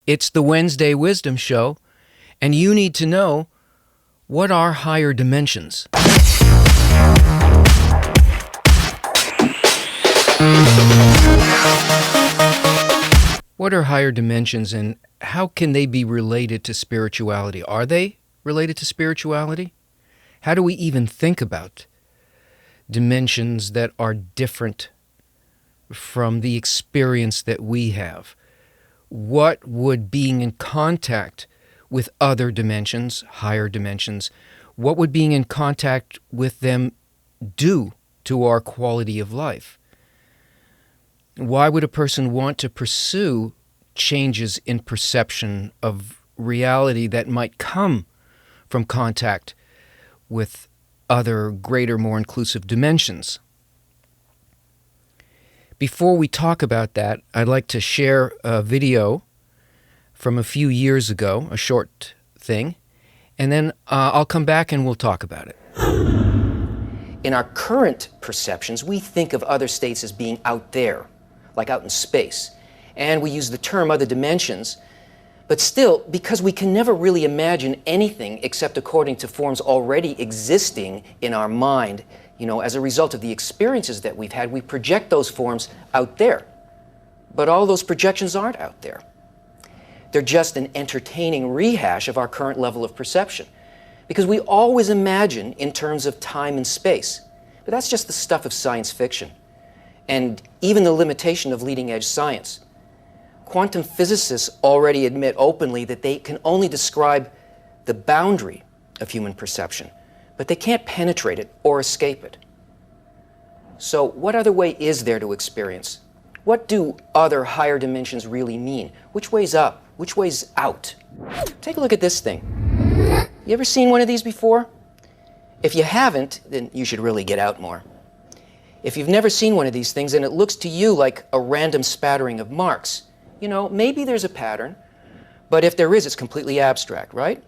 It's the Wednesday Wisdom Show, and you need to know, what are higher dimensions? What are higher dimensions, and how can they be related to spirituality? Are they related to spirituality? How do we even think about dimensions that are different from the experience that we have? What would being in contact with other dimensions, higher dimensions, what would being in contact with them do to our quality of life? Why would a person want to pursue changes in perception of reality that might come from contact with other, greater, more inclusive dimensions? Before we talk about that, I'd like to share a video from a few years ago, a short thing, and then I'll come back and we'll talk about it. In our current perceptions, we think of other states as being out there, like out in space, and we use the term other dimensions, but still, because we can never really imagine anything except according to forms already existing in our mind, as a result of the experiences that we've had, we project those forms out there. But all those projections aren't out there. They're just an entertaining rehash of our current level of perception. Because we always imagine in terms of time and space. But that's just the stuff of science fiction. And even the limitation of leading-edge science. Quantum physicists already admit openly that they can only describe the boundary of human perception, but they can't penetrate it or escape it. So what other way is there to experience? What do other higher dimensions really mean? Which way's up? Which way's out? Take a look at this thing. You ever seen one of these before? If you haven't, then you should really get out more. If you've never seen one of these things and it looks to you like a random spattering of marks, maybe there's a pattern, but if there is, it's completely abstract, right?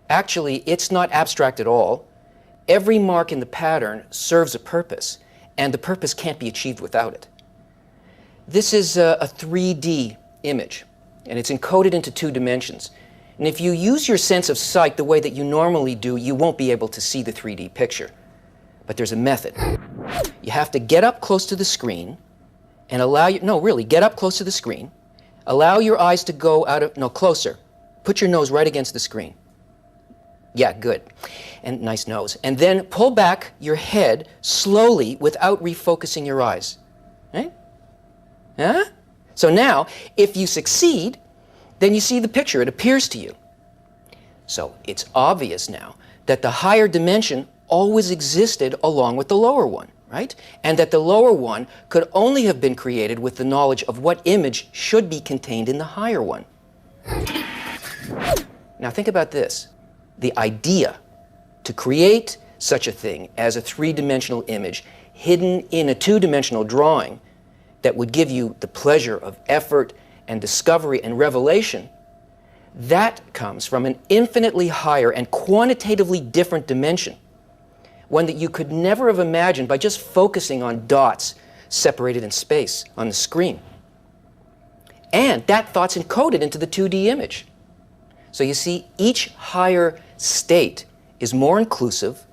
Actually, it's not abstract at all. Every mark in the pattern serves a purpose, and the purpose can't be achieved without it. This is a 3D image, and it's encoded into 2 dimensions. And if you use your sense of sight the way that you normally do, you won't be able to see the 3D picture. But there's a method. You have to get up close to the screen and get up close to the screen. Allow your eyes to go closer. Put your nose right against the screen. Yeah, good. And nice nose. And then pull back your head slowly without refocusing your eyes. Right? Huh? So now, if you succeed, then you see the picture. It appears to you. So it's obvious now that the higher dimension always existed along with the lower one, right? And that the lower one could only have been created with the knowledge of what image should be contained in the higher one. Now think about this. The idea to create such a thing as a 3-dimensional image hidden in a 2-dimensional drawing that would give you the pleasure of effort and discovery and revelation, that comes from an infinitely higher and quantitatively different dimension, one that you could never have imagined by just focusing on dots separated in space on the screen. And that thought's encoded into the 2D image. So you see, each higher state is more inclusive,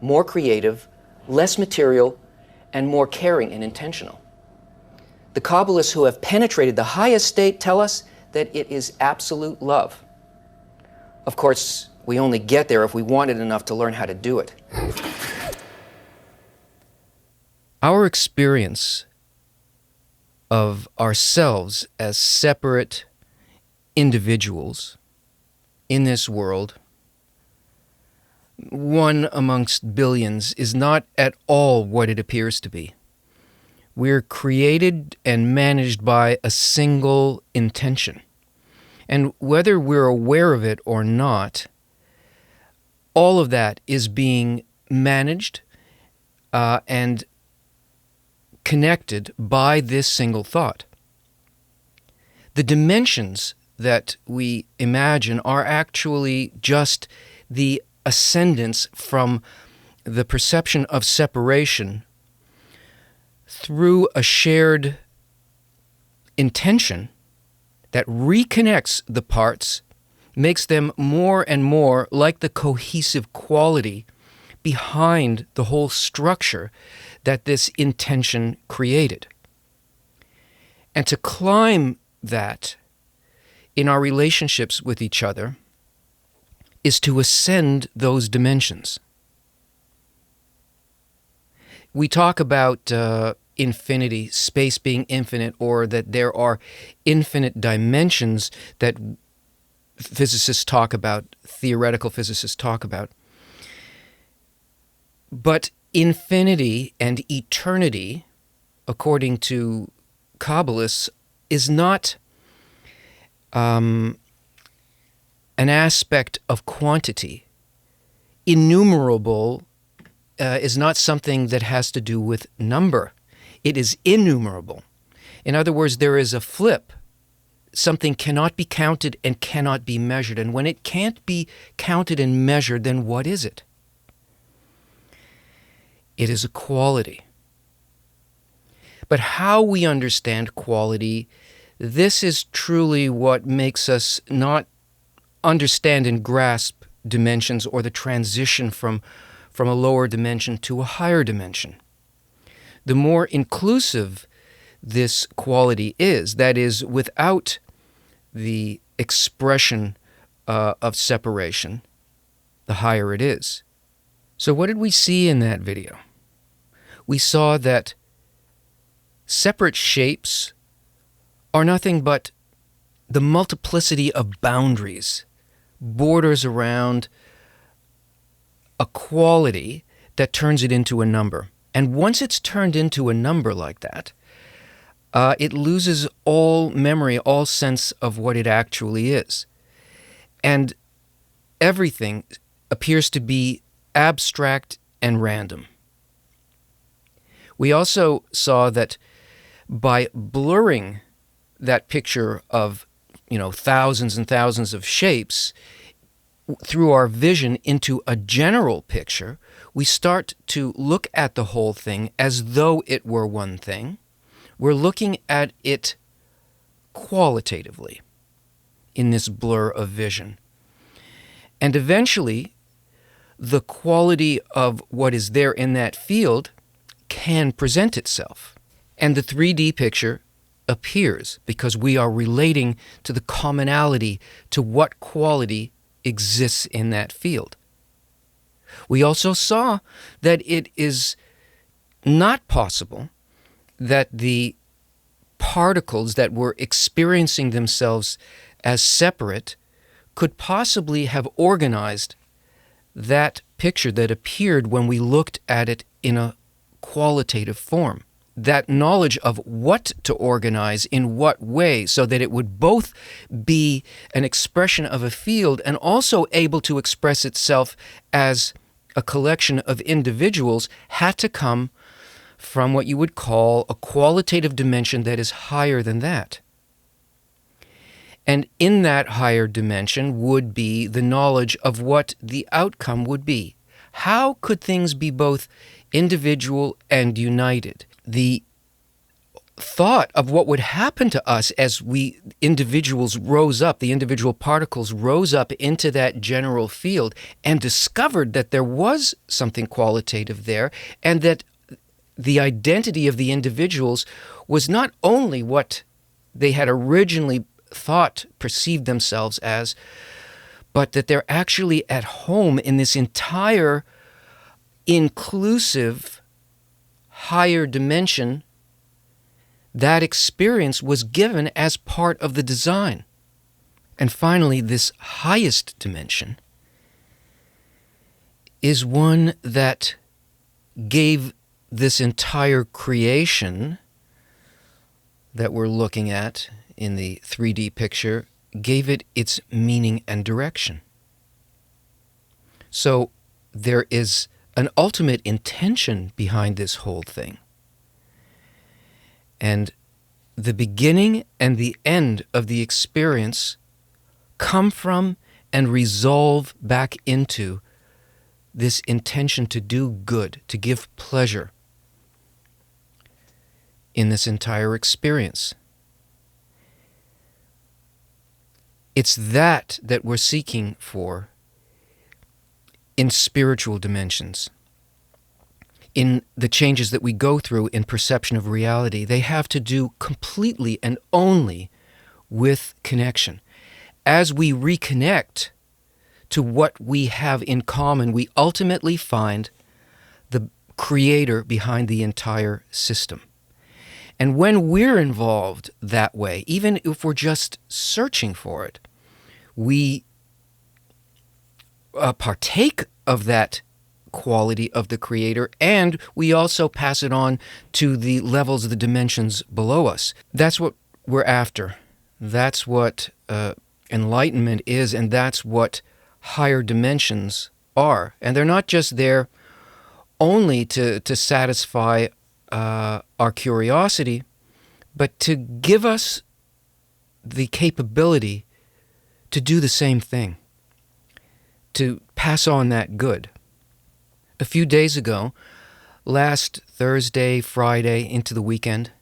more creative, less material, and more caring and intentional. The Kabbalists who have penetrated the highest state tell us that it is absolute love. Of course, we only get there if we want it enough to learn how to do it. Our experience of ourselves as separate individuals in this world, one amongst billions, is not at all what it appears to be. We're created and managed by a single intention. And whether we're aware of it or not, all of that is being managed and connected by this single thought. The dimensions that we imagine are actually just the ascendance from the perception of separation through a shared intention that reconnects the parts, makes them more and more like the cohesive quality behind the whole structure that this intention created. And to climb that in our relationships with each other is to ascend those dimensions. We talk about infinity, space being infinite, or that there are infinite dimensions that physicists talk about, theoretical physicists talk about. But infinity and eternity, according to Kabbalists, is not an aspect of quantity. Innumerable is not something that has to do with number. It is innumerable. In other words, there is a flip. Something cannot be counted and cannot be measured. And when it can't be counted and measured, then what is it? It is a quality. But how we understand quality, this is truly what makes us not understand and grasp dimensions or the transition from a lower dimension to a higher dimension. The more inclusive this quality is, that is, without the expression of separation, the higher it is. So what did we see in that video? We saw that separate shapes are nothing but the multiplicity of boundaries, borders around a quality that turns it into a number. And once it's turned into a number like that, it loses all memory, all sense of what it actually is. And everything appears to be abstract and random. We also saw that by blurring that picture of, thousands and thousands of shapes through our vision into a general picture, we start to look at the whole thing as though it were one thing. We're looking at it qualitatively in this blur of vision. And eventually, the quality of what is there in that field can present itself. And the 3D picture appears because we are relating to the commonality, to what quality exists in that field. We also saw that it is not possible that the particles that were experiencing themselves as separate could possibly have organized that picture that appeared when we looked at it in a qualitative form. That knowledge of what to organize in what way so that it would both be an expression of a field and also able to express itself as a collection of individuals had to come from what you would call a qualitative dimension that is higher than that. And in that higher dimension would be the knowledge of what the outcome would be. How could things be both individual and united? The thought of what would happen to us as we individuals rose up, the individual particles rose up into that general field and discovered that there was something qualitative there, and that the identity of the individuals was not only what they had originally thought, perceived themselves as, but that they're actually at home in this entire inclusive higher dimension. That experience was given as part of the design. And finally, this highest dimension is one that gave this entire creation that we're looking at in the 3D picture, gave it its meaning and direction. So there is an ultimate intention behind this whole thing. And the beginning and the end of the experience come from and resolve back into this intention to do good, to give pleasure in this entire experience. It's that we're seeking for in spiritual dimensions. In the changes that we go through in perception of reality, they have to do completely and only with connection. As we reconnect to what we have in common, we ultimately find the creator behind the entire system. And when we're involved that way, even if we're just searching for it, we partake of that quality of the creator, and we also pass it on to the levels of the dimensions below us. That's what we're after. That's what enlightenment is, and that's what higher dimensions are. And they're not just there only to satisfy our curiosity, but to give us the capability to do the same thing, to pass on that good. A few days ago, last Thursday, Friday, into the weekend,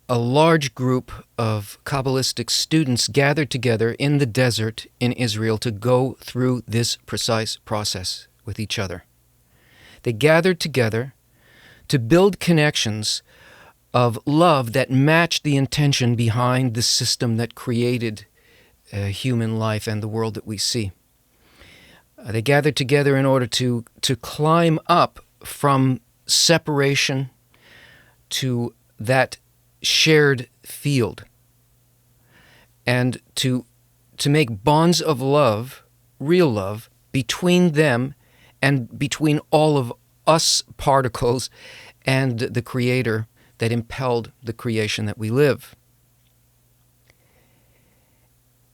a large group of Kabbalistic students gathered together in the desert in Israel to go through this precise process with each other. They gathered together to build connections of love that matched the intention behind the system that created human life and the world that we see. They gathered together in order to climb up from separation to that shared field, and to make bonds of love, real love, between them and between all of us particles and the Creator that impelled the creation that we live.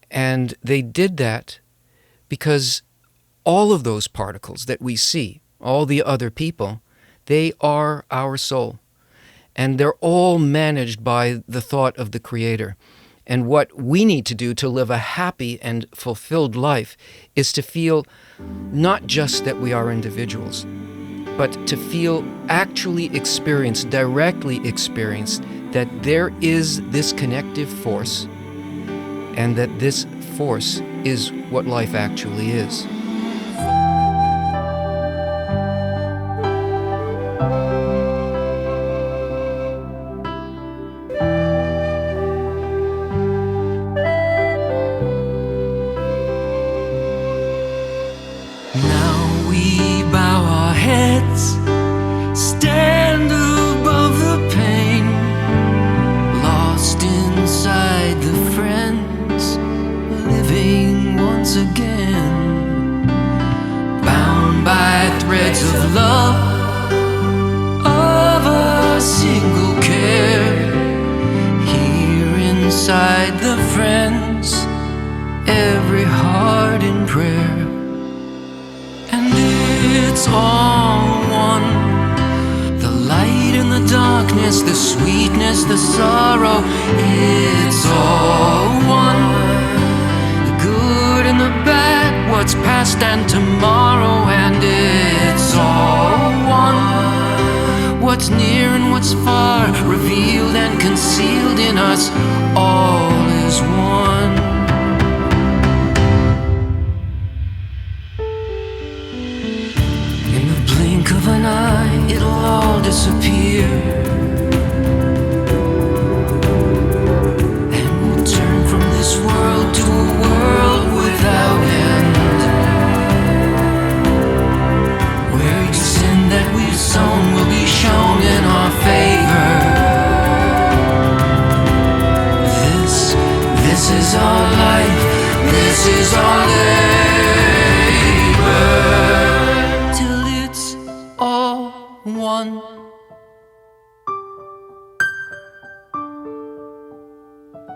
And they did that because all of those particles that we see, all the other people, they are our soul. And they're all managed by the thought of the Creator. And what we need to do to live a happy and fulfilled life is to feel not just that we are individuals, but to feel actually experienced, directly experienced, that there is this connective force, and that this force is what life actually is.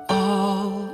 All